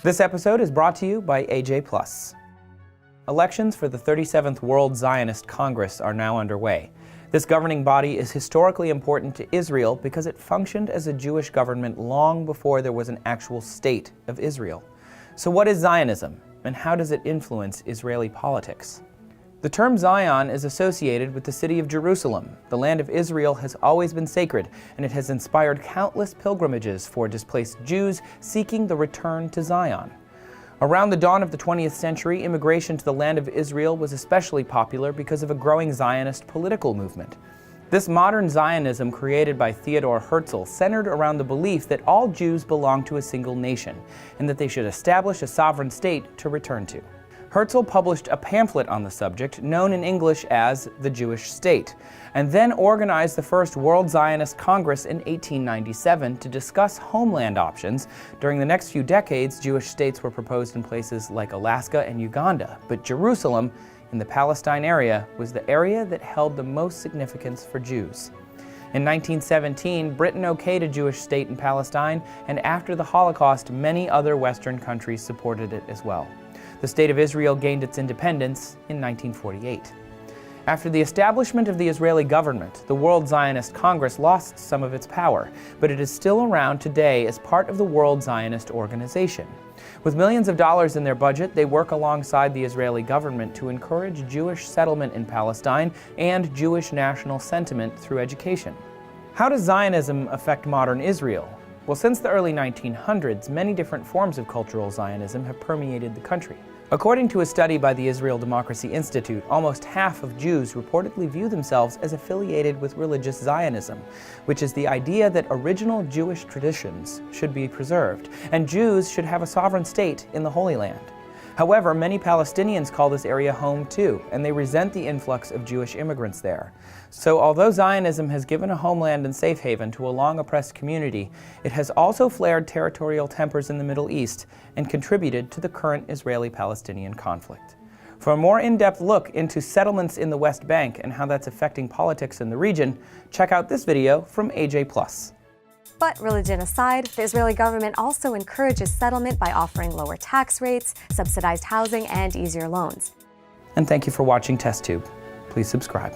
This episode is brought to you by AJ+. Elections for the 37th World Zionist Congress are now underway. This governing body is historically important to Israel because it functioned as a Jewish government long before there was an actual state of Israel. So what is Zionism, and how does it influence Israeli politics? The term Zion is associated with the city of Jerusalem. The land of Israel has always been sacred, and it has inspired countless pilgrimages for displaced Jews seeking the return to Zion. Around the dawn of the 20th century, immigration to the land of Israel was especially popular because of a growing Zionist political movement. This modern Zionism, created by Theodor Herzl, centered around the belief that all Jews belong to a single nation, and that they should establish a sovereign state to return to. Herzl published a pamphlet on the subject, known in English as The Jewish State, and then organized the first World Zionist Congress in 1897 to discuss homeland options. During the next few decades, Jewish states were proposed in places like Alaska and Uganda, but Jerusalem, in the Palestine area, was the area that held the most significance for Jews. In 1917, Britain okayed a Jewish state in Palestine, and after the Holocaust, many other Western countries supported it as well. The State of Israel gained its independence in 1948. After the establishment of the Israeli government, the World Zionist Congress lost some of its power, but it is still around today as part of the World Zionist Organization. With millions of dollars in their budget, they work alongside the Israeli government to encourage Jewish settlement in Palestine and Jewish national sentiment through education. How does Zionism affect modern Israel? Well, since the early 1900s, many different forms of cultural Zionism have permeated the country. According to a study by the Israel Democracy Institute, almost half of Jews reportedly view themselves as affiliated with religious Zionism, which is the idea that original Jewish traditions should be preserved, and Jews should have a sovereign state in the Holy Land. However, many Palestinians call this area home too, and they resent the influx of Jewish immigrants there. So although Zionism has given a homeland and safe haven to a long-oppressed community, it has also flared territorial tempers in the Middle East and contributed to the current Israeli-Palestinian conflict. For a more in-depth look into settlements in the West Bank and how that's affecting politics in the region, check out this video from AJ+. But religion aside, the Israeli government also encourages settlement by offering lower tax rates, subsidized housing, and easier loans. And thank you for watching TestTube. Please subscribe.